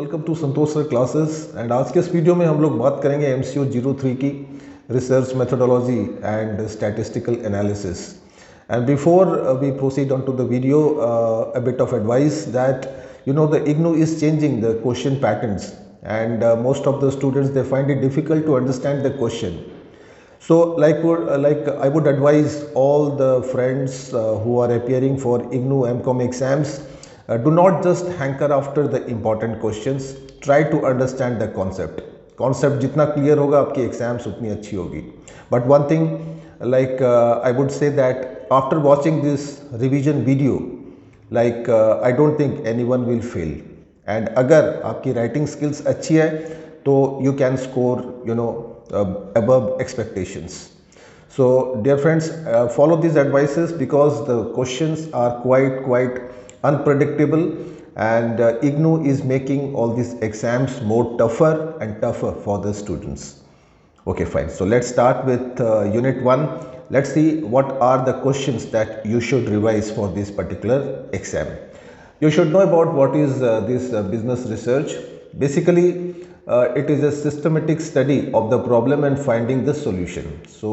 Welcome to Santosh sir classes. And आज के इस वीडियो में हम लोग बात करेंगे MCO 03 की research methodology and statistical analysis. And before we proceed on to the video, a bit of advice that the IGNOU is changing the question patterns, and most of the students, they find it difficult to understand the question. So like I would advise all the friends who are appearing for IGNOU MCOM exams, do not just hanker after the important questions. Try to understand the concept जितना clear होगा आपकी exams उतनी अच्छी होगी. But one thing, I would say that after watching this revision video, I don't think anyone will fail. And अगर आपकी writing skills अच्छी है तो you can score above expectations. So dear friends, follow these advices because the questions are quite unpredictable, and IGNOU is making all these exams more tougher and tougher for the students. Okay, fine. So let's start with unit 1. Let's see what are the questions that you should revise for this particular exam. You should know about what is this business research. Basically, it is a systematic study of the problem and finding the solution. So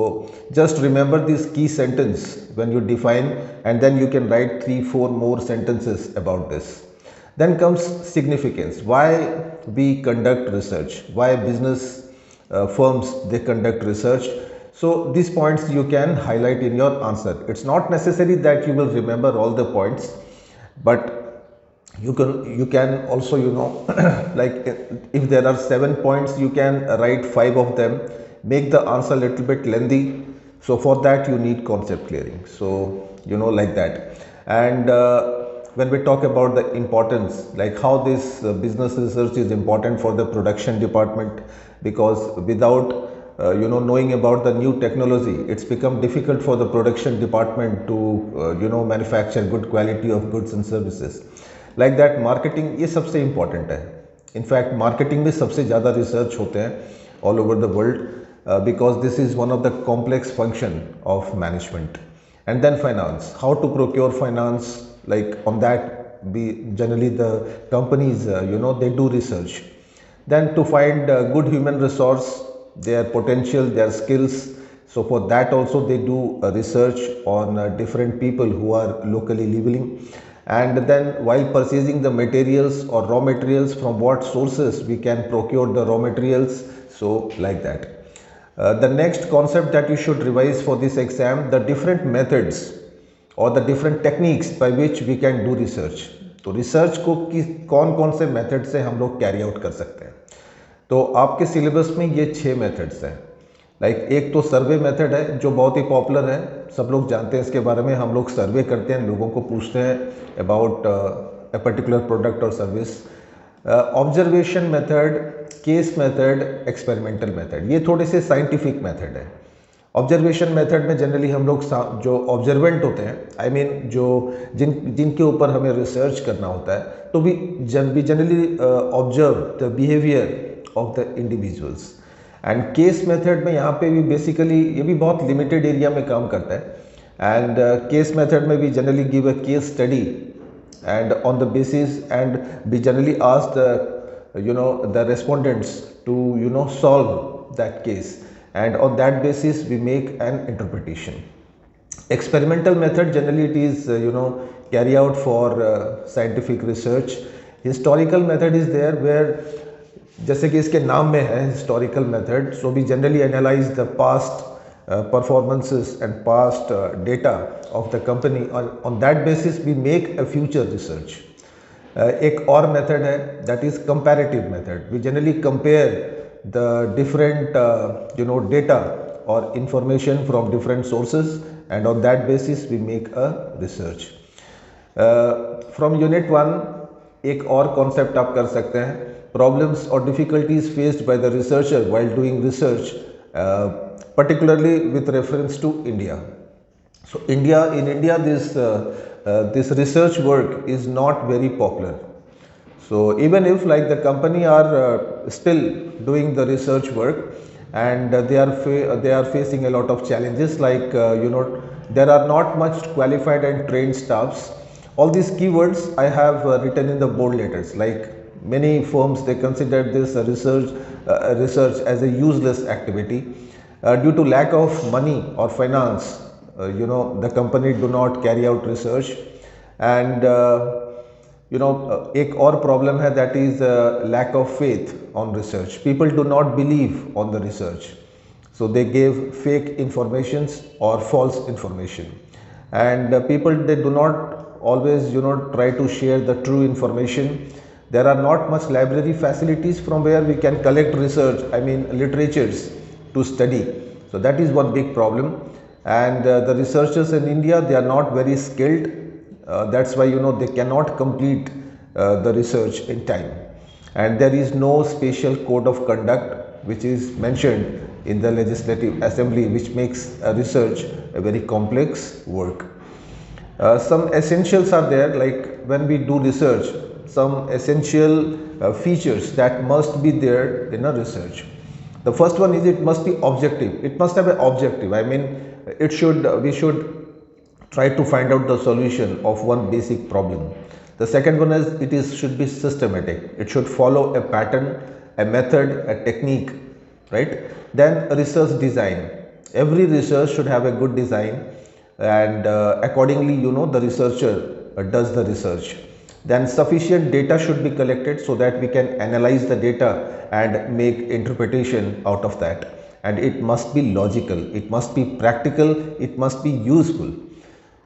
just remember this key sentence when you define, and then you can write 3-4 more sentences about this. Then comes significance. Why we conduct research, why business firms they conduct research. So these points you can highlight in your answer. It's not necessary that you will remember all the points, but you can also like if there are 7 points, you can write 5 of them, make the answer a little bit lengthy. So for that you need concept clearing. So like that. And when we talk about the importance, like how this business research is important for the production department, because without knowing about the new technology, it's become difficult for the production department to manufacture good quality of goods and services. Like that, marketing ये सबसे important है. In fact, marketing में सबसे ज़्यादा research होते हैं all over the world, because this is one of the complex function of management. And then finance, how to procure finance, like on that generally the companies they do research. Then to find good human resource, their potential, their skills. So for that also they do research on different people who are locally living. And then while purchasing the materials or raw materials, from what sources we can procure the raw materials. So like that. The next concept that you should revise for this exam, the different methods or the different techniques by which we can do research. तो research को कौन से method से हम लोग carry out कर सकते हैं. तो आपके सिलेबस में ये 6 मेथड्स हैं. एक तो सर्वे मेथड है जो बहुत ही पॉपुलर है, सब लोग जानते हैं इसके बारे में. हम लोग सर्वे करते हैं, लोगों को पूछते हैं अबाउट ए पर्टिकुलर प्रोडक्ट और service. Observation method, case method, experimental method, ये थोड़े से साइंटिफिक मेथड है. ऑब्जर्वेशन मेथड में जनरली हम लोग जो ऑब्जर्वेंट होते हैं, जो जिनके ऊपर हमें रिसर्च करना होता है, तो we generally observe the behaviour of the individuals. And case method में यहाँ पे भी बेसिकली ये भी बहुत लिमिटेड एरिया में काम करता है. एंड केस मेथड में भी generally give a case study, and on the basis and we generally ask the respondents to solve that case, and on that basis we make an interpretation. Experimental method, generally it is carry out for scientific research. Historical method is there, where जैसे कि इसके नाम में है historical method, so we generally analyze the past performances and past data of the company. On that basis we make a future research. एक और method है, that is comparative method. We generally compare the different data or information from different sources, and on that basis we make a research. From unit 1 एक और concept आप कर सकते हैं, problems or difficulties faced by the researcher while doing research, particularly with reference to India. So in India this research work is not very popular. So even if the company are still doing the research work, and they are facing a lot of challenges, there are not much qualified and trained staffs. All these keywords I have written in the bold letters, like many firms, they consider this research as a useless activity. Due to lack of money or finance, the company do not carry out research. And एक और problem है, that is lack of faith on research. People do not believe on the research, so they gave fake informations or false information. And people, they do not always try to share the true information. There are not much library facilities from where we can collect research, I mean literatures to study. So that is one big problem. And the researchers in India, they are not very skilled. That's why they cannot complete the research in time. And there is no special code of conduct which is mentioned in the Legislative Assembly, which makes research a very complex work. Some essentials are there, like when we do research, some essential features that must be there in a research. The first one is, it must be objective. It must have an objective. I mean, we should try to find out the solution of one basic problem. The second one is, should be systematic. It should follow a pattern, a method, a technique, right? Then research design. Every research should have a good design, and accordingly, the researcher does the research. Then sufficient data should be collected so that we can analyze the data and make interpretation out of that. And it must be logical, it must be practical, it must be useful,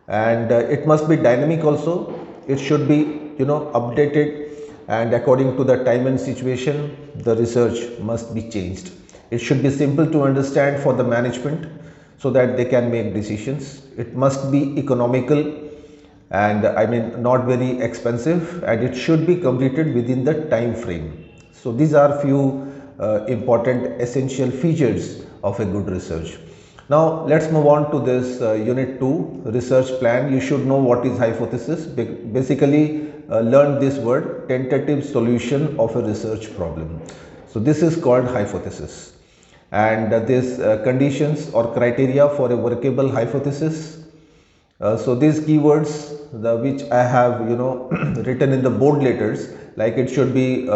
and it must be dynamic also. It should be updated, and according to the time and situation, the research must be changed. It should be simple to understand for the management so that they can make decisions. It must be economical, and I mean not very expensive, and it should be completed within the time frame. So these are few important essential features of a good research. Now let's move on to this unit 2, research plan. You should know what is hypothesis. Basically learn this word, tentative solution of a research problem. So this is called hypothesis, and this conditions or criteria for a workable hypothesis. So these keywords which I have written in the bold letters, like it should be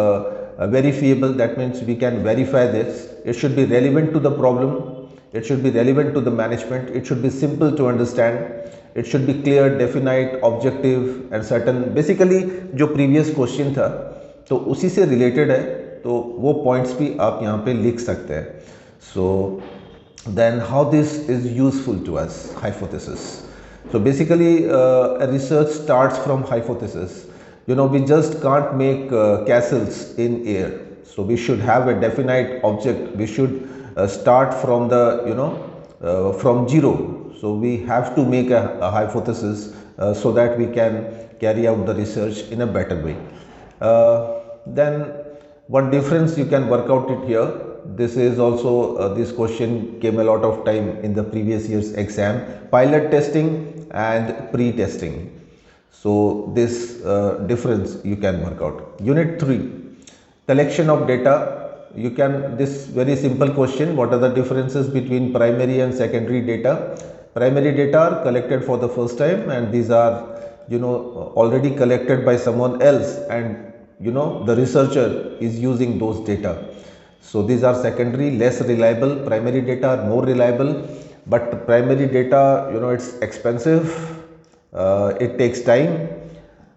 verifiable, that means we can verify this. It should be relevant to the problem, it should be relevant to the management, it should be simple to understand, it should be clear, definite, objective and certain. Basically जो previous question था तो उसी से related है, तो वो points भी आप यहाँ पे लिख सकते हैं. So then how this is useful to us, hypothesis. So basically a research starts from hypothesis. We just can't make castles in air. So we should have a definite object. We should start from the from zero. So we have to make a hypothesis so that we can carry out the research in a better way. Then one difference you can work out it here. This is also this question came a lot of time in the previous year's exam. Pilot testing and pre-testing. So this difference you can work out. Unit 3, collection of data. You can, this very simple question, what are the differences between primary and secondary data? Primary data are collected for the first time, and these are already collected by someone else, and the researcher is using those data. So these are secondary, less reliable. Primary data are more reliable, but primary data, it's expensive. It takes time,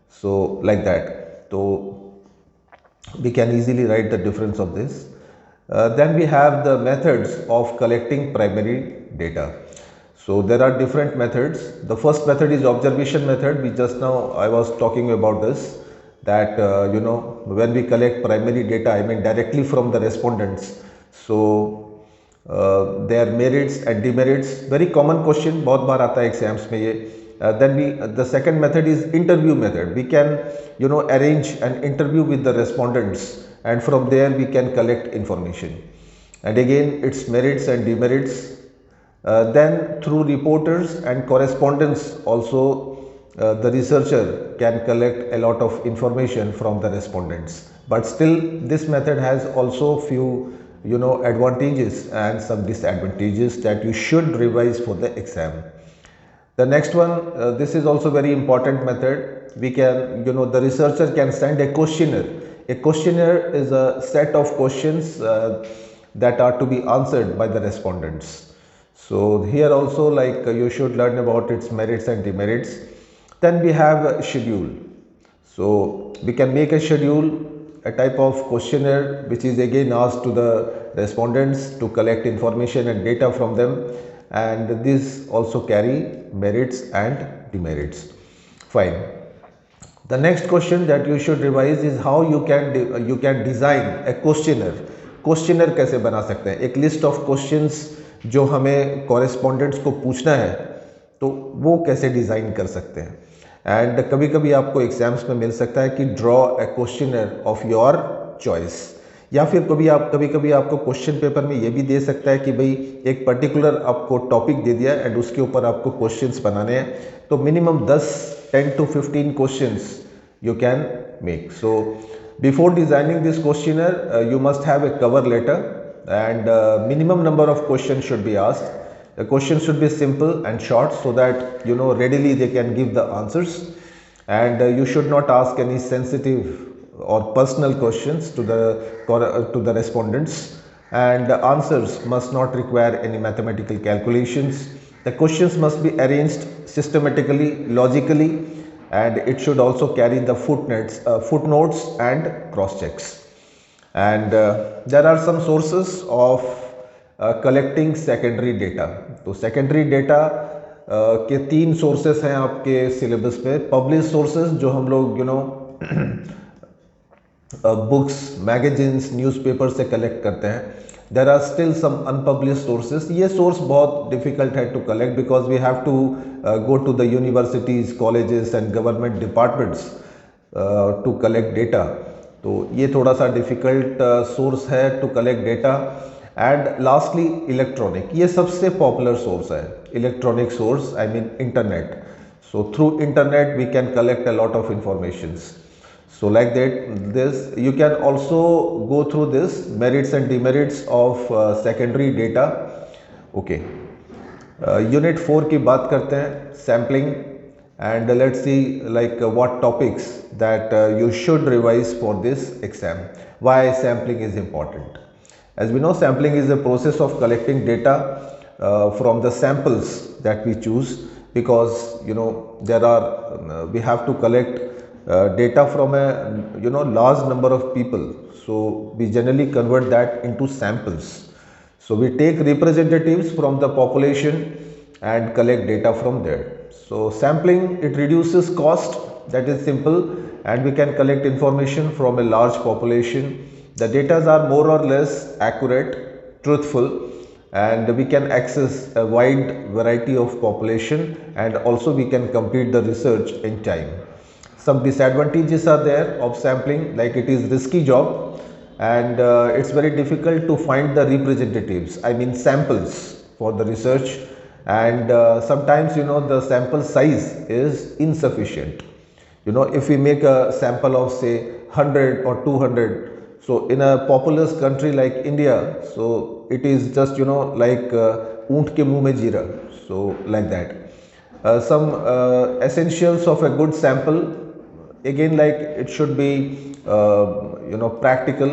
so like that. So we can easily write the difference of this. Then we have the methods of collecting primary data. So there are different methods. The first method is observation method. We just now, I was talking about this, that when we collect primary data, I mean directly from the respondents. So their merits and demerits, very common question, बहुत बार आता है exams में ये. Then the second method is interview method. We can arrange an interview with the respondents, and from there we can collect information, and again its merits and demerits. Then through reporters and correspondence also the researcher can collect a lot of information from the respondents. But still this method has also few advantages and some disadvantages that you should revise for the exam. The next one, this is also very important method. We can, the researcher can send a questionnaire. A questionnaire is a set of questions that are to be answered by the respondents. So here also, like you should learn about its merits and demerits. Then we have a schedule. So we can make a schedule, a type of questionnaire which is again asked to the respondents to collect information and data from them, and these also carry merits and demerits. Fine. The next question that you should revise is how you can design a questionnaire. Questionnaire कैसे बना सकते हैं? एक list of questions जो हमें correspondents को पूछना है, तो वो कैसे डिज़ाइन कर सकते हैं? एंड कभी कभी आपको एग्जाम्स में मिल सकता है कि draw a questionnaire of your choice, या फिर कभी कभी आपको क्वेश्चन पेपर में ये भी दे सकता है कि भाई एक पर्टिकुलर आपको टॉपिक दे दिया एंड उसके ऊपर आपको क्वेश्चंस बनाने हैं, तो minimum 10 to 15 questions you can make. So before designing this questionnaire, you must have a cover letter, and minimum number of questions should be asked. The questions should be simple and short so that readily they can give the answers, and you should not ask any sensitive or personal questions to the respondents, and the answers must not require any mathematical calculations. The questions must be arranged systematically, logically, and it should also carry the footnotes and cross checks. And there are some sources of collecting secondary data. तो secondary data के 3 sources हैं आपके syllabus पे. Published sources जो हम लोग books, magazines, newspapers से collect करते हैं. There are still some unpublished sources. ये source बहुत difficult है to collect because we have to go to the universities, colleges and government departments to collect data. तो ये थोड़ा सा difficult source है to collect data. And lastly, electronic. ये सबसे popular source है. Electronic source, I mean internet. So through internet we can collect a lot of informations. So like that, you can also go through this merits and demerits of secondary data. Okay. Unit 4 की बात करते हैं, sampling, and let's see like what topics that you should revise for this exam. Why sampling is important? As we know, sampling is a process of collecting data from the samples that we choose, because we have to collect data from a large number of people, so we generally convert that into samples. So we take representatives from the population and collect data from there. So sampling, it reduces cost, that is simple, and we can collect information from a large population. The data are more or less accurate, truthful, and we can access a wide variety of population, and also we can complete the research in time. Some disadvantages are there of sampling, like it is risky job, and it's very difficult to find the representatives, I mean samples for the research, and sometimes the sample size is insufficient. If we make a sample of say 100 or 200, so in a populous country like India, so it is just like ऊंट के मुंह में जीरा, so like that. Some essentials of a good sample, again, like it should be practical,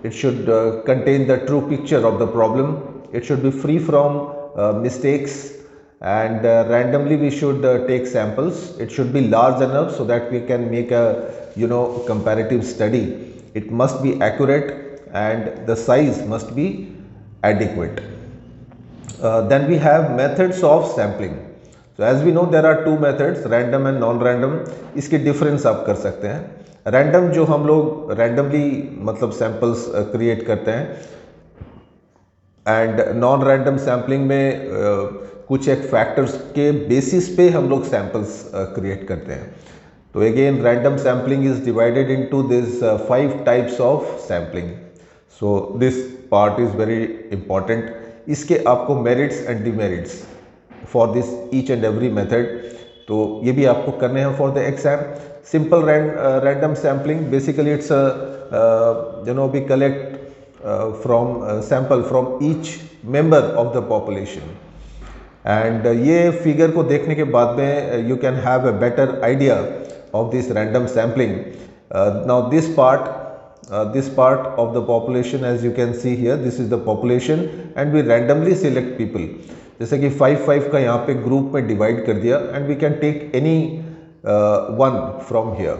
it should contain the true picture of the problem, it should be free from mistakes, and randomly we should take samples. It should be large enough so that we can make a comparative study. It must be accurate, and the size must be adequate. Then we have methods of sampling. So as we know, there are 2 methods, random and non-random. इसके difference आप कर सकते हैं. Random जो हम लोग randomly मतलब samples create करते हैं, and non-random sampling में कुछ एक factors के basis पे हम लोग samples create करते हैं. तो again, random sampling is divided into these 5 types of sampling. So this part is very important. इसके आपको merits and demerits for this each and every method, तो ये भी आपको करने हैं for the exam. Simple random sampling, basically it's we collect from sample from each member of the population, and ये figure को देखने के बाद में you can have a better idea of this random sampling. Now this part, this part of the population, as you can see here, this is the population and we randomly select people. जैसे कि 5 का यहाँ पे group में divide कर दिया and we can take any one from here.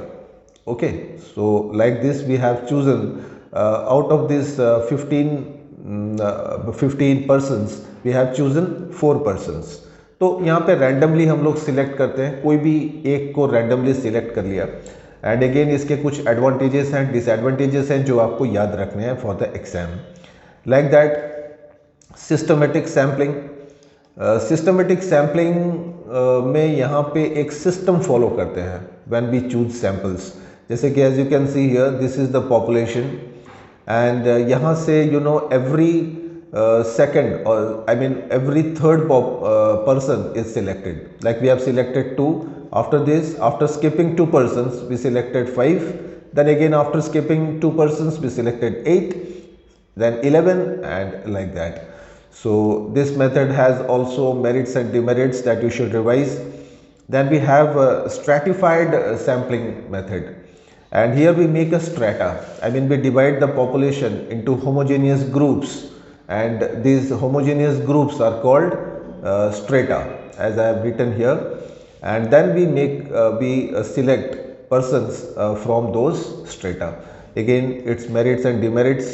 Okay, so like this we have chosen out of this 15 persons we have chosen 4 persons. तो यहाँ पे रैंडमली हम लोग सिलेक्ट करते हैं, कोई भी एक को रैंडमली सिलेक्ट कर लिया. एंड अगेन इसके कुछ एडवांटेजेस हैं, डिसएडवांटेजेस हैं जो आपको याद रखने हैं for the exam. Like that systematic sampling. Systematic sampling में यहाँ पे एक सिस्टम फॉलो करते हैं व्हेन वी चूज सैम्पल्स. जैसे कि as you can see here this is the population and यहाँ से every second, or I mean every third person is selected. Like we have selected 2. After this, after skipping 2 persons, we selected 5. Then again after skipping 2 persons, we selected 8. Then 11, and like that. So this method has also merits and demerits that you should revise. Then we have a stratified sampling method. And here we make a strata. I mean we divide the population into homogeneous groups. And these homogeneous groups are called strata, as I have written here, and then we select persons from those strata. Again its merits and demerits.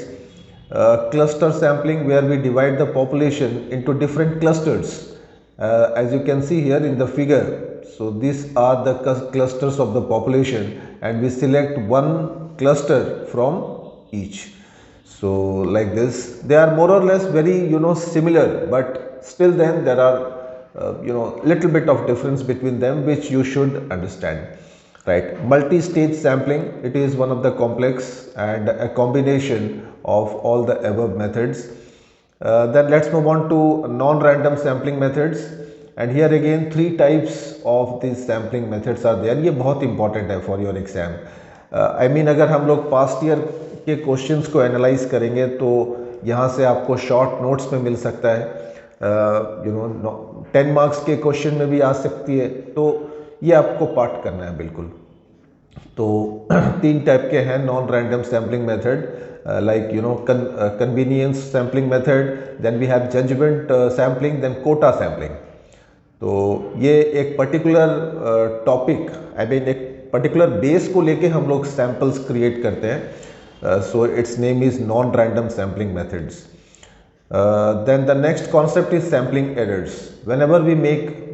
Cluster sampling, where we divide the population into different clusters, as you can see here in the figure. So these are the clusters of the population and we select one cluster from each. So like this, they are more or less very similar, but still then there are little bit of difference between them which you should understand, right? Multi-stage sampling, it is one of the complex and a combination of all the above methods. Then let's move on to non-random sampling methods, and here again 3 types of these sampling methods are there. ये बहुत important है for your exam. I mean अगर हम लोग past year के questions को analyse करेंगे तो यहाँ से आपको शॉर्ट नोट्स में मिल सकता है, 10 मार्क्स के क्वेश्चन में भी आ सकती है, तो ये आपको पार्ट करना है बिल्कुल. तो 3 टाइप के हैं non random sampling method, like convenience sampling method, then we have judgement sampling, then quota sampling. तो ये एक पर्टिकुलर टॉपिक, आई मीन एक पर्टिकुलर बेस को लेके हम लोग सैम्पल्स क्रिएट करते हैं. So its name is non-random sampling methods. Then the next concept is sampling errors. Whenever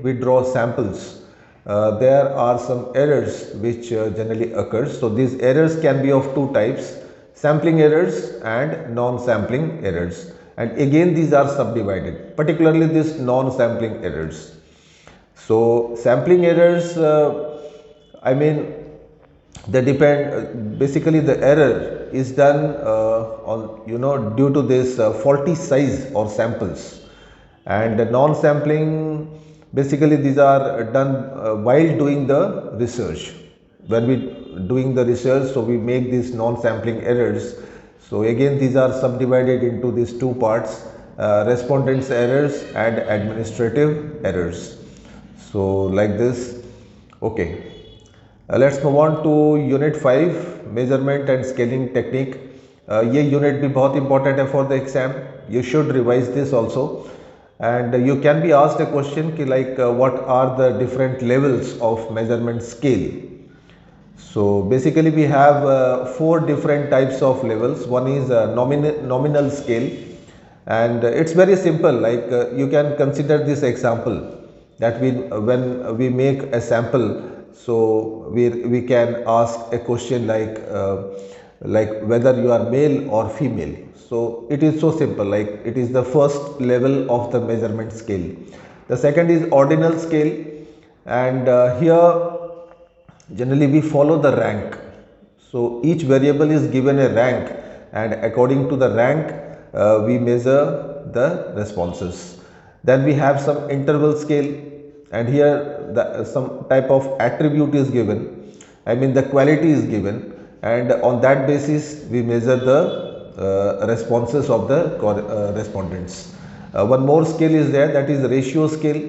we draw samples, there are some errors which generally occurs. So these errors can be of 2 types: sampling errors and non-sampling errors. And again these are subdivided, particularly these non-sampling errors. So sampling errors, I mean they depend, basically the error is done on due to this faulty size or samples, and non-sampling, basically these are done while doing the research. When we doing the research, so we make these non-sampling errors. So again these are subdivided into these 2 parts, respondents errors and administrative errors. So like this. Okay, let's move on to unit 5, measurement and scaling technique. ये unit भी बहुत important है for the exam. You should revise this also, and you can be asked a question कि like what are the different levels of measurement scale. So basically we have 4 different types of levels. One is nominal scale, and it's very simple. Like you can consider this example that when we make a sample, so we can ask a question like whether you are male or female. So it is so simple, like it is the first level of the measurement scale. The second is ordinal scale, and here generally we follow the rank. So each variable is given a rank, and according to the rank we measure the responses. Then we have some interval scale, and here some type of attribute is given, I mean the quality is given, and on that basis we measure the responses of the respondents. One more scale is there, that is ratio scale,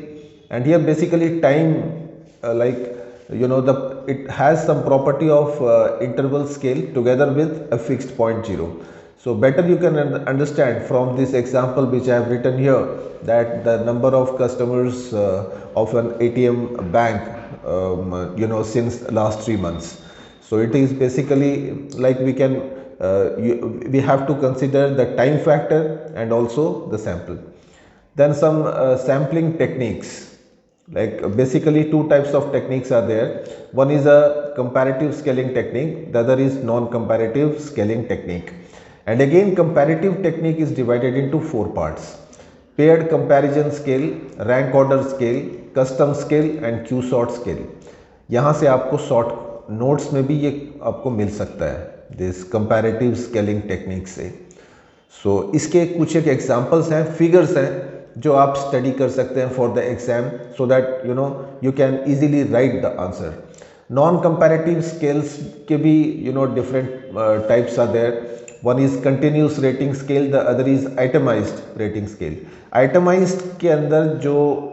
and here basically time, like the मतलब it has some property of interval scale together with a fixed point 0. So better you can understand from this example which I have written here, that the number of customers of an ATM bank since last 3 months. So it is basically like we can we have to consider the time factor and also the sample. Then some sampling techniques, like basically two types of techniques are there. One is a comparative scaling technique, the other is non-comparative scaling technique. And again, comparative technique is divided into 4 parts: paired comparison scale, rank order scale, custom scale and Q sort scale. यहाँ से आपको short notes में भी ये आपको मिल सकता है दिस कंपैरेटिव स्केलिंग टेक्निक से. सो इसके कुछ एक एग्जांपल्स हैं, फिगर्स हैं जो आप स्टडी कर सकते हैं for the exam, so that you can easily write the answer. Non comparative scales के भी different types are there. One is continuous rating scale, the other is itemised rating scale. Itemised के अंदर जो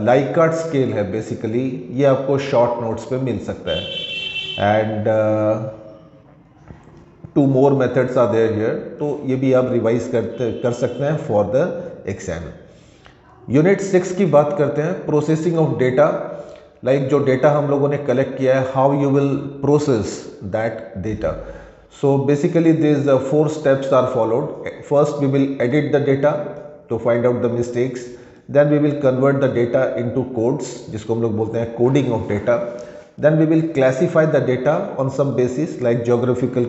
लाइकार्ट scale है basically, ये आपको short notes पे मिल सकता है. And 2 more methods are there here, तो ये भी आप रिवाइज कर सकते हैं फॉर द एग्जाम. यूनिट 6 की बात करते हैं, प्रोसेसिंग ऑफ डेटा. लाइक जो डेटा हम लोगों ने कलेक्ट किया है, how you will process that data. So basically this 4 steps are followed. First we will edit the data to find out the mistakes. Then we will convert the data into codes, जिसको हम लोग बोलते हैं coding of data. Then we will classify the data on some basis like geographical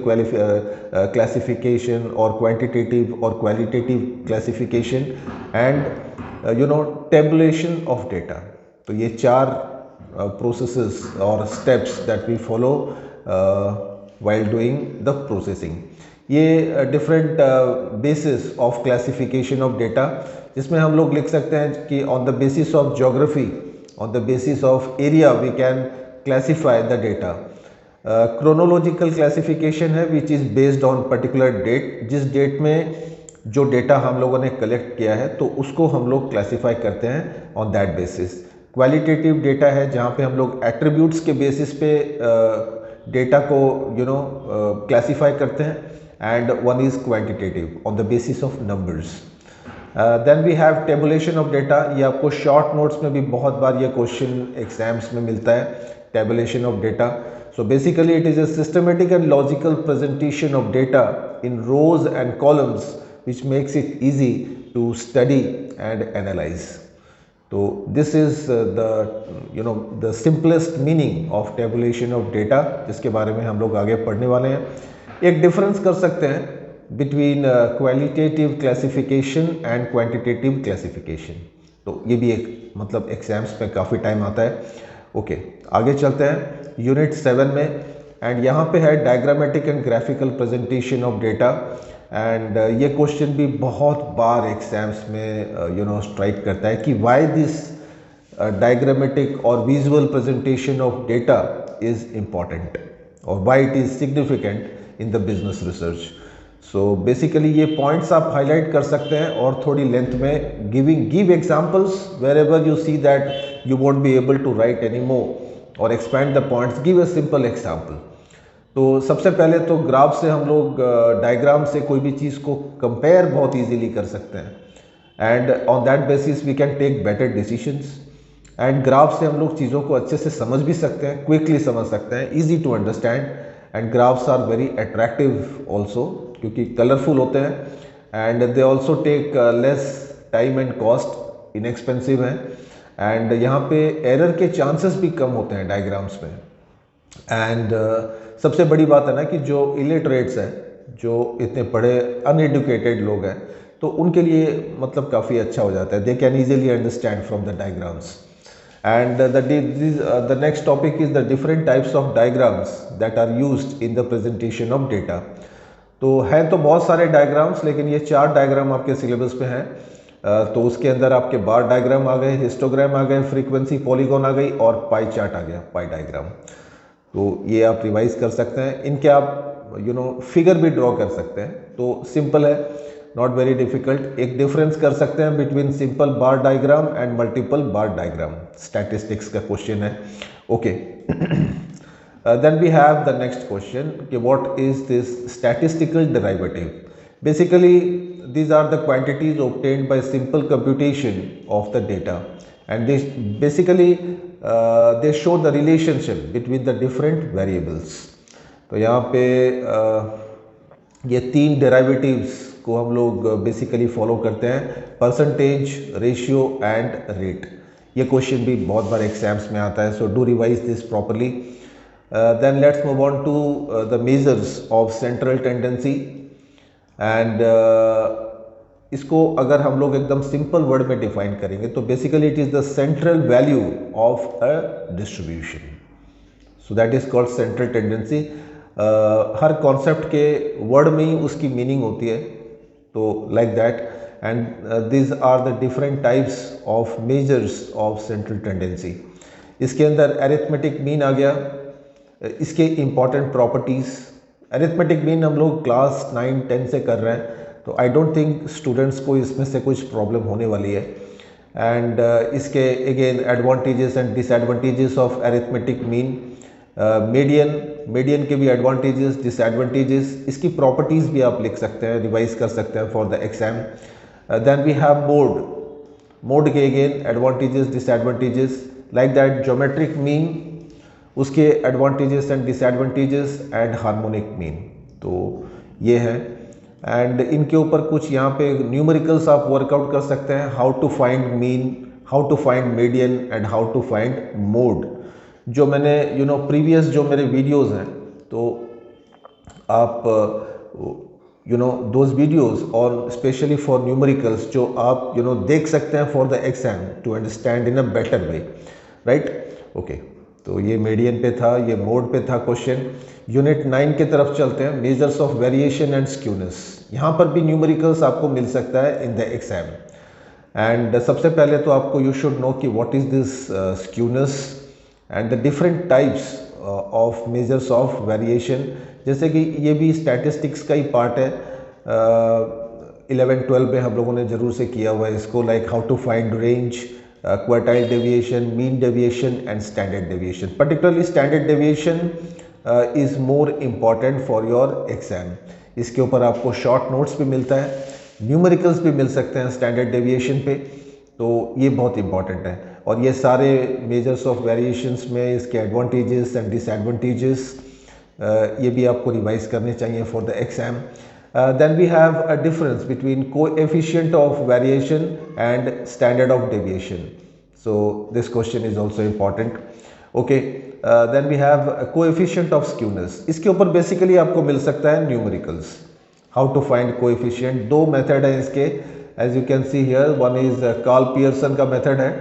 classification or quantitative or qualitative classification and tabulation of data. तो ये 4 processes or steps that we follow while doing the processing. ये different basis of classification of data, जिसमें हम लोग लिख सकते हैं कि on the basis of geography, on the basis of area we can classify the data. Chronological classification है which is based on particular date. जिस डेट में जो डेटा हम लोगों ने कलेक्ट किया है तो उसको हम लोग क्लासीफाई करते हैं on that basis. Qualitative data है जहाँ पे हम लोग एट्रीब्यूट्स के बेसिस पे डेटा को क्लासीफाई करते हैं. And one is quantitative on the basis of numbers. Then we have tabulation of data. ये आपको शॉर्ट नोट्स में भी बहुत बार ये क्वेश्चन एग्जाम्स में मिलता है, tabulation of data. So basically it is a systematic and logical presentation of data in rows and columns which makes it easy to study and analyze. So this is the simplest meaning of tabulation of data, जिसके बारे में हम लोग आगे पढ़ने वाले हैं. एक डिफरेंस कर सकते हैं between qualitative classification and quantitative classification. तो ये भी एक मतलब एग्जाम्स पे काफ़ी टाइम आता है. ओके, आगे चलते हैं यूनिट 7 में. एंड यहाँ पे है diagrammatic and graphical presentation of data. And ये क्वेश्चन भी बहुत बार एग्जाम्स में स्ट्राइक करता है कि व्हाई दिस डायग्रामेटिक और visual presentation of data is important और why it is significant in the business research. So basically ये पॉइंट्स आप हाईलाइट कर सकते हैं और थोड़ी लेंथ में give examples wherever you see that you won't be able to write anymore or expand the points. Give a simple example. तो सबसे पहले तो ग्राफ से हम लोग डायग्राम से कोई भी चीज़ को कंपेयर बहुत इजीली कर सकते हैं and on that basis we can take better decisions. And graph से हम लोग चीज़ों को अच्छे से समझ भी सकते हैं, क्विकली समझ सकते हैं, easy to understand. And graphs are very attractive also क्योंकि कलरफुल होते हैं and they also take less time and cost, inexpensive हैं. एंड यहाँ पे एरर के चांसेस भी कम होते हैं डायग्राम्स में. एंड सबसे बड़ी बात है ना कि जो इलिटरेट्स हैं, जो इतने पढ़े अनएडुकेटेड लोग हैं, तो उनके लिए मतलब काफ़ी अच्छा हो जाता है. They can easily understand from the diagrams. And the next topic is the different types of diagrams that are used in the presentation of data. तो हैं तो बहुत सारे डायग्राम्स, लेकिन ये 4 डायग्राम आपके सिलेबस पे हैं. तो उसके अंदर आपके बार डायग्राम आ गए, हिस्टोग्राम आ गए, फ्रीक्वेंसी पॉलीगॉन आ गई और पाई चार्ट आ गया, पाई डायग्राम. तो ये आप रिवाइज कर सकते हैं. इनके आप फिगर भी ड्रॉ कर सकते हैं. तो सिंपल है, नॉट वेरी डिफिकल्ट. एक डिफरेंस कर सकते हैं between simple bar diagram and multiple bar diagram. Statistics का क्वेश्चन है. Okay, Then we have the next question, okay, what is this statistical derivative? Basically, these are the quantities obtained by simple computation of the data, and they basically they show the relationship between the different variables. तो यहाँ पे ये तीन derivatives को हम लोग basically follow करते हैं, परसेंटेज, रेशियो एंड रेट। ये क्वेश्चन भी बहुत बार एग्जाम्स में आता है, so do revise this properly. Then let's move on to the measures of central tendency and इसको अगर हम लोग एकदम सिंपल वर्ड में डिफाइन करेंगे तो basically it is the central value of a distribution, so that is called central tendency. हर concept के वर्ड में ही उसकी मीनिंग होती है, तो like that, and this are the different types of measures of central tendency. इसके अंदर अरिथमेटिक मीन आ गया, इसके इम्पॉर्टेंट प्रॉपर्टीज़। अरिथमेटिक मीन हम लोग क्लास 9-10 से कर रहे हैं, तो आई डोंट थिंक स्टूडेंट्स को इसमें से कुछ प्रॉब्लम होने वाली है। एंड इसके again advantages and disadvantages of arithmetic mean, median के भी एडवांटेजेस, डिसएडवांटेजेस, इसकी प्रॉपर्टीज़ भी आप लिख सकते हैं, रिवाइज कर सकते हैं for the exam. Then we have mode के again advantages, disadvantages, like that geometric mean, उसके advantages and disadvantages, and harmonic mean, तो ये है। एंड इनके ऊपर कुछ यहाँ पे न्यूमेरिकल्स आप वर्कआउट कर सकते हैं, how to find mean, how to find median and how to find mode. जो मैंने प्रीवियस जो मेरे वीडियोस हैं, तो आप दोज वीडियोस और स्पेशली फॉर न्यूमेरिकल्स जो आप देख सकते हैं for the exam to understand in a better way, right. Okay, तो ये मीडियन पे था, ये मोड पे था क्वेश्चन। यूनिट 9 की तरफ चलते हैं, measures of variation and skewness. यहाँ पर भी न्यूमेरिकल्स आपको मिल सकता है इन द एग्जाम। एंड सबसे पहले तो आपको यू शुड नो कि what is this skewness and the different types of measures of variation. जैसे कि ये भी स्टैटिस्टिक्स का ही पार्ट है, 11-12 में हम लोगों ने ज़रूर से किया हुआ है इसको, like how to find range, quartile deviation, mean deviation and standard deviation. Particularly standard deviation is more important for your exam. इसके ऊपर आपको शॉर्ट नोट्स भी मिलता है, न्यूमेरिकल्स भी मिल सकते हैं स्टैंडर्ड डेविएशन पे, तो ये बहुत इंपॉर्टेंट है। और ये सारे मेजर्स ऑफ वेरिएशंस में इसके एडवांटेजेस एंड डिसएडवांटेजेस ये भी आपको रिवाइज करने चाहिए for the exam. Then we have a difference between coefficient of variation and standard of deviation. So this question is also important. Okay, then we have a coefficient of skewness. इसके ऊपर basically आपको मिल सकता है numericals, how to find coefficient. दो method है इसके, as you can see here, one is Karl Pearson का मेथड है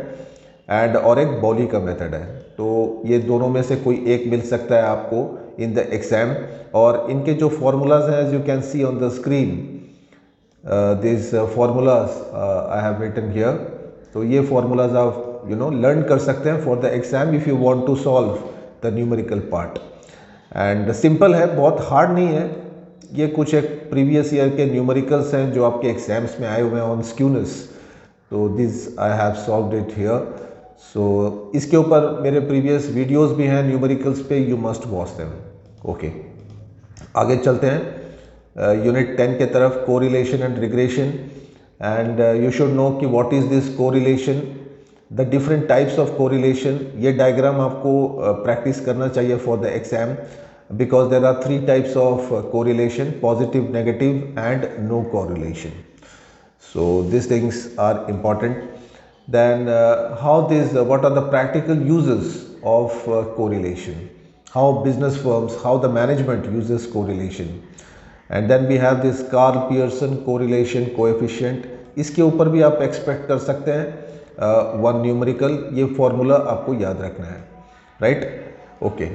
एंड और एक बॉली का मेथड है। तो ये दोनों में से कोई एक मिल सकता है आपको इन द एग्जाम। और इनके जो फॉर्मूलाज हैं, as you can see on the screen, this formulas I have written here. तो ये फॉर्मूलाज आप लर्न कर सकते हैं for the exam if you want to solve the numerical part. And simple है, बहुत हार्ड नहीं है। ये कुछ एक प्रीवियस ईयर के न्यूमेरिकल्स हैं जो आपके एग्जाम्स में आए हुए हैं ऑन स्क्यूनेस, तो this I have solved it here. So इसके ऊपर मेरे प्रीवियस वीडियोस भी हैं न्यूमेरिकल्स पे, you must watch them. Okay, आगे चलते हैं यूनिट 10 के तरफ, correlation and regression. And you should know कि what is this correlation, the different types of correlation. ये डायग्राम आपको प्रैक्टिस करना चाहिए for the exam, because there are 3 types of correlation, positive, negative and no correlation. So these things are important. Then what are the practical uses of correlation? How business firms, how the management uses correlation? And then we have this Karl Pearson correlation coefficient. इसके ऊपर भी आप expect कर सकते हैं one numerical. ये formula आपको याद रखना है, राइट। ओके,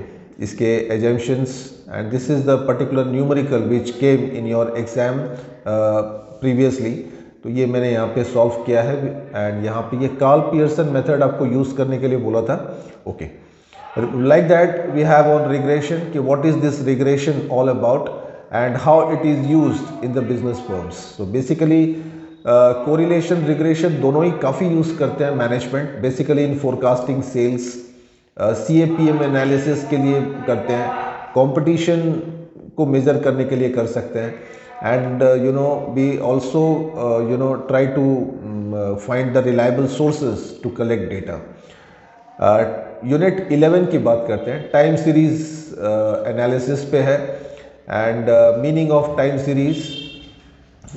इसके assumptions and this is the particular numerical which came in your exam previously. तो ये मैंने यहाँ पे सॉल्व किया है। एंड यहाँ पे ये कार्ल पियर्सन मेथड आपको यूज़ करने के लिए बोला था। ओके, like that we have on regression कि what is this regression all about and how it is used in the business firms. So basically correlation, regression दोनों ही काफ़ी यूज़ करते हैं management, basically in forecasting sales CAPM analysis के लिए करते हैं, कंपटीशन को मेज़र करने के लिए कर सकते हैं, and we also try to find the reliable sources to collect data. Unit 11 की बात करते हैं, टाइम सीरीज एनालिसिस पे है, and meaning of time series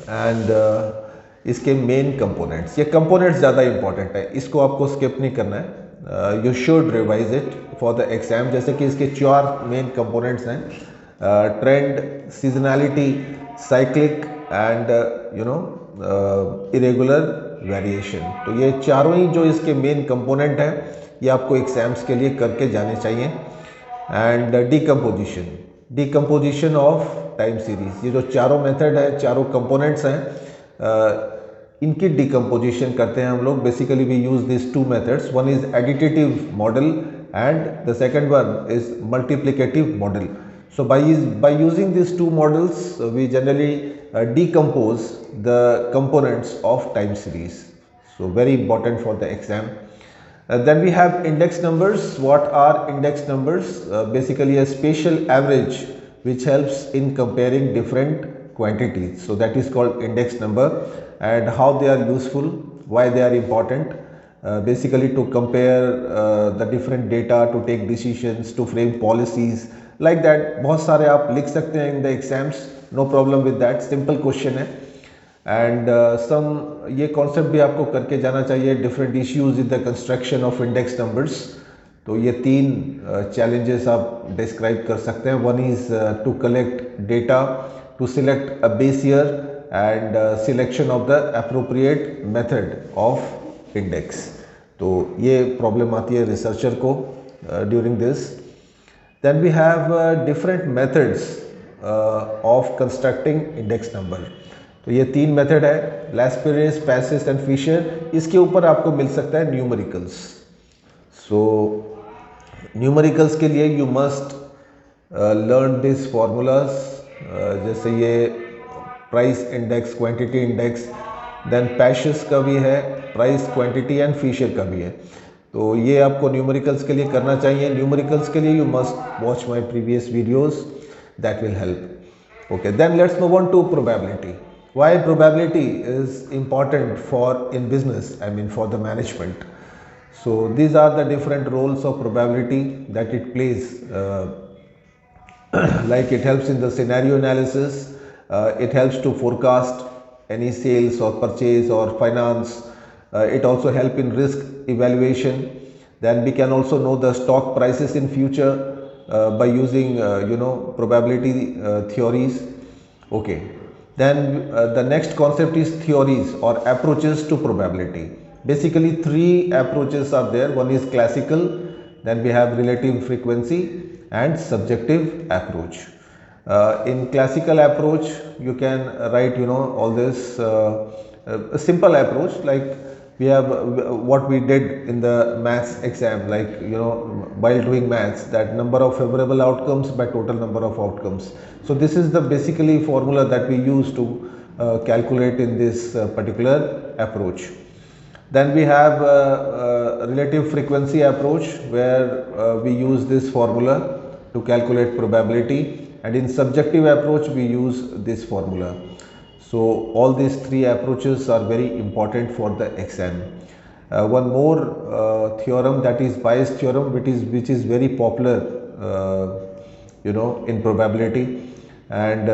and इसके मेन कंपोनेंट्स। ये कंपोनेंट्स ज़्यादा इंपॉर्टेंट है, इसको आपको स्किप नहीं करना है, you should revise it for the exam. जैसे कि इसके 4 मेन कंपोनेंट्स हैं, trend, seasonality, cyclic and irregular variation. तो ये चारों ही जो इसके मेन कंपोनेंट हैं, ये आपको एग्जाम्स के लिए करके जाने चाहिए। And decomposition of time series, ये जो चारों मेथड है, चारों कंपोनेंट्स हैं, इनकी डिकम्पोजिशन करते हैं हम लोग। Basically we use this 2 methods, one is additive model and the second one is multiplicative model. So by using these 2 models, we generally decompose the components of time series. So very important for the exam. Then we have index numbers. What are index numbers? Basically a spatial average which helps in comparing different quantities. So that is called index number, and how they are useful, why they are important. Basically to compare the different data, to take decisions, to frame policies, like that। बहुत सारे आप लिख सकते हैं in the exams, no problem with that, simple question है। And some ये concept भी आपको करके जाना चाहिए, different issues in the construction of index numbers. तो ये 3 चैलेंजेस आप डिस्क्राइब कर सकते हैं। One is to collect data, to select a base year, and selection of the appropriate method of index. तो ये प्रॉब्लम आती है रिसर्चर को during this. Then we have different methods of constructing index number। तो ये 3 method है, लैस्पेरेस, Pisces and Fisher. इसके ऊपर आपको मिल सकता है न्यूमेरिकल्स। सो न्यूमेरिकल्स के लिए you must learn this formulas, जैसे ये price index, quantity index, then Paasche's का भी है, प्राइस, क्वांटिटी एंड फिशर का भी है। तो ये आपको न्यूमेरिकल्स के लिए करना चाहिए। न्यूमेरिकल्स के लिए you must watch my previous videos, that will help. Okay, then let's move on to probability. Why probability is important for in business, I mean for the management. So these are the different roles of probability that it plays. like it helps in the scenario analysis, it helps to forecast any sales or purchase or finance. It also help in risk evaluation. Then we can also know the stock prices in future by using probability theories. Okay, then the next concept is theories or approaches to probability. Basically 3 approaches are there. One is classical, then we have relative frequency and subjective approach. In classical approach you can write all this a simple approach, like we have what we did in the maths exam, like while doing maths, that number of favorable outcomes by total number of outcomes. So this is the basically formula that we use to calculate in this particular approach. Then we have relative frequency approach, where we use this formula to calculate probability, and in subjective approach we use this formula. So all these 3 approaches are very important for the exam. One more theorem, that is Bayes theorem, which is very popular in probability, and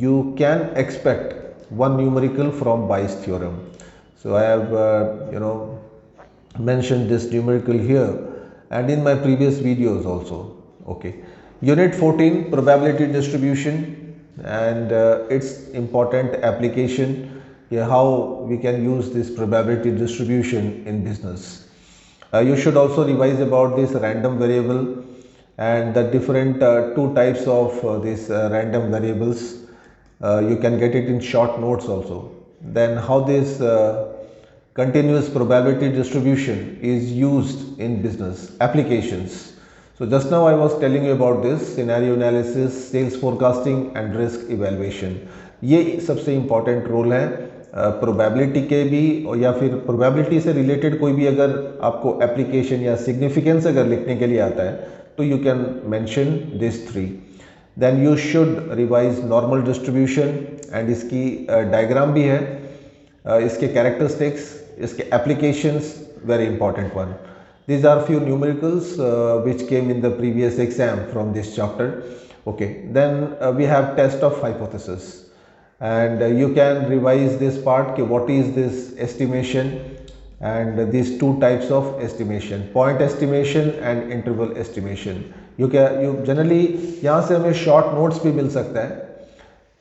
you can expect one numerical from Bayes theorem. So I have mentioned this numerical here and in my previous videos also. Okay, unit 14, probability distribution and its important application, how we can use this probability distribution in business. You should also revise about this random variable and the different 2 types of these random variables. You can get it in short notes also. Then how this continuous probability distribution is used in business applications. So just now I was telling you about this scenario analysis, sales forecasting and risk evaluation. ये सबसे important role है probability के भी, या फिर probability से related कोई भी अगर आपको एप्लीकेशन या सिग्निफिकेंस अगर लिखने के लिए आता है तो you can mention this three. Then you should revise normal distribution, and इसकी डायग्राम भी है, इसके कैरेक्टरिस्टिक्स, इसके applications, very important one. These are few numericals which came in the previous exam from this chapter. Okay, then we have test of hypothesis, and you can revise this part कि what is this estimation, and these two types of estimation, point estimation and interval estimation. you generally यहाँ से हमें short notes भी मिल सकता है.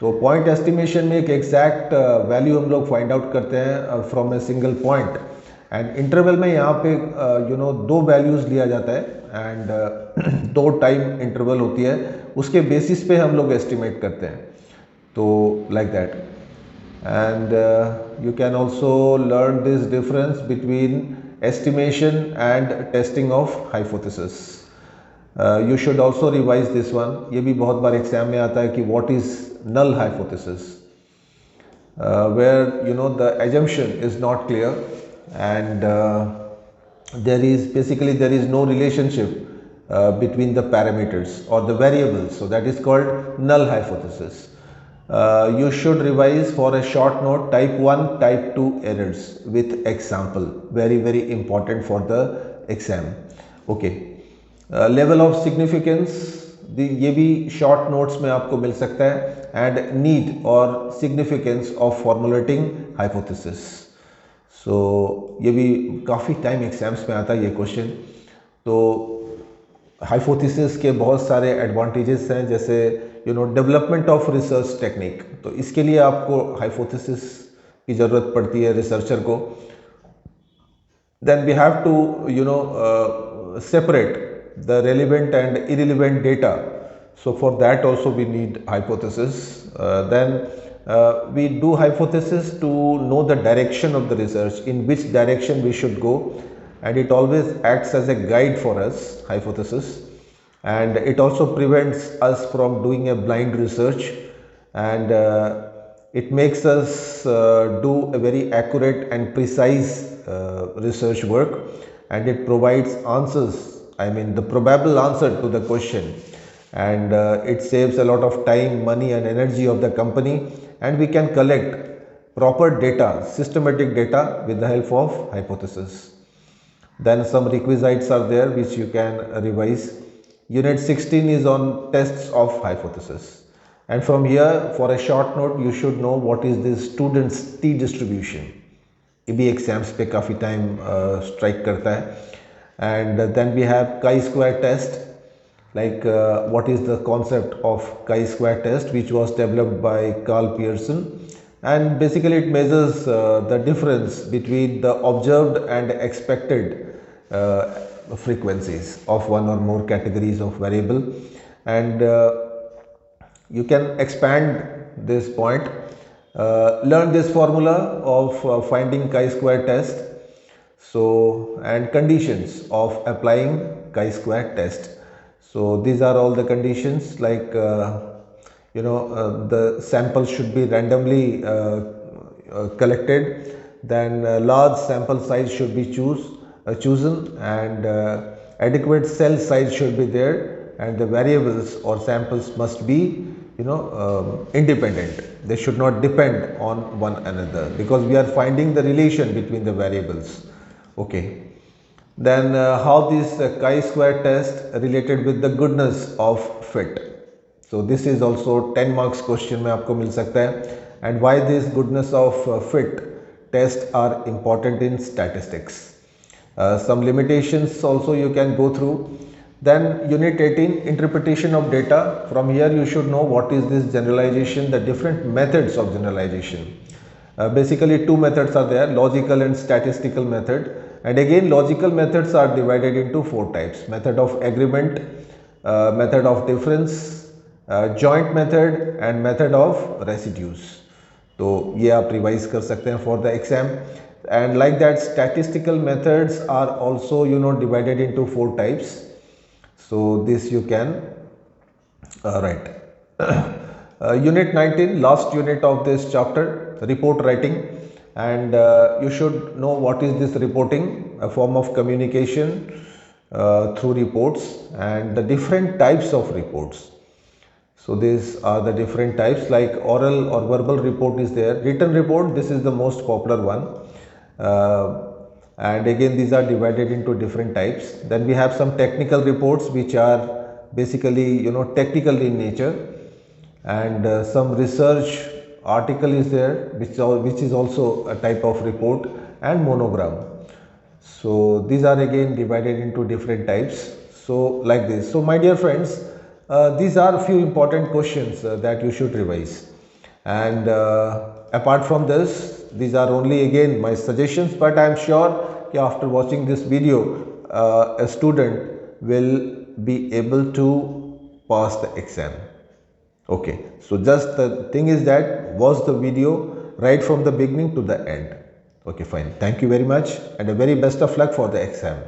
तो point estimation में एक एग्जैक्ट वैल्यू हम लोग फाइंड आउट करते हैं from a single point, and interval में यहाँ पे दो वैल्यूज़ लिया जाता है, एंड दो टाइम इंटरवल होती है, उसके बेसिस पे हम लोग एस्टिमेट करते हैं. तो like that. And you can also learn this difference between estimation and testing of hypothesis. You should also revise this one. ये भी बहुत बार एग्जाम में आता है कि what is null hypothesis, where the assumption is not clear, and there is no relationship between the parameters or the variables, so that is called null hypothesis. You should revise for a short note type 1, type 2 errors with example, very important for the exam. Okay. Level of significance, ये भी short notes में आपको मिल सकता है, and need और significance of formulating hypothesis. सो ये भी काफ़ी टाइम एग्जाम्स में आता है ये क्वेश्चन. तो हाइपोथेसिस के बहुत सारे एडवांटेजेस हैं, जैसे डेवलपमेंट ऑफ रिसर्च टेक्निक. तो इसके लिए आपको हाइपोथेसिस की ज़रूरत पड़ती है रिसर्चर को. Then we have to separate the relevant and irrelevant data, so for that also we need hypothesis. Then we do hypothesis to know the direction of the research, in which direction we should go, and it always acts as a guide for us, hypothesis, and it also prevents us from doing a blind research, and it makes us do a very accurate and precise research work, and it provides answers, the probable answer to the question, and it saves a lot of time, money and energy of the company, and we can collect proper data, systematic data with the help of hypothesis. Then some requisites are there which you can revise. Unit 16 is on tests of hypothesis, and from here for a short note you should know what is this students T distribution. ये भी exams पे काफ़ी time strike करता है. And then we have chi-square test, like what is the concept of chi-square test, which was developed by Carl Pearson, and basically it measures the difference between the observed and expected frequencies of one or more categories of variable, and you can expand this point, learn this formula of finding chi-square test. So, and conditions of applying chi-square test. So these are all the conditions, like the samples should be randomly collected, then large sample size should be chosen, and adequate cell size should be there, and the variables or samples must be independent. They should not depend on one another, because we are finding the relation between the variables. Okay, then how this chi-square test related with the goodness of fit. So this is also 10 marks question में आपको मिल सकता है, and why this goodness of fit test are important in statistics. Some limitations also you can go through. Then unit 18, interpretation of data. From here you should know what is this generalization, the different methods of generalization. Basically two methods are there, logical and statistical method, and again logical methods are divided into four types: method of agreement, method of difference, joint method, and method of residues. तो ये आप revise कर सकते हैं for the exam. And like that, statistical methods are also divided into four types. So this you can write. Unit 19, last unit of this chapter, report writing. and you should know what is this reporting, a form of communication through reports, and the different types of reports. So these are the different types, like oral or verbal report is there. Written report, this is the most popular one. And again, these are divided into different types. Then we have some technical reports, which are basically technical in nature, and some research article is there, which is also a type of report, and monogram. So these are again divided into different types. So like this. So my dear friends, these are a few important questions that you should revise, and apart from this, these are only again my suggestions, but I am sure after watching this video a student will be able to pass the exam. Okay, so just the thing is that watch the video right from the beginning to the end. Okay, fine. Thank you very much and a very best of luck for the exam.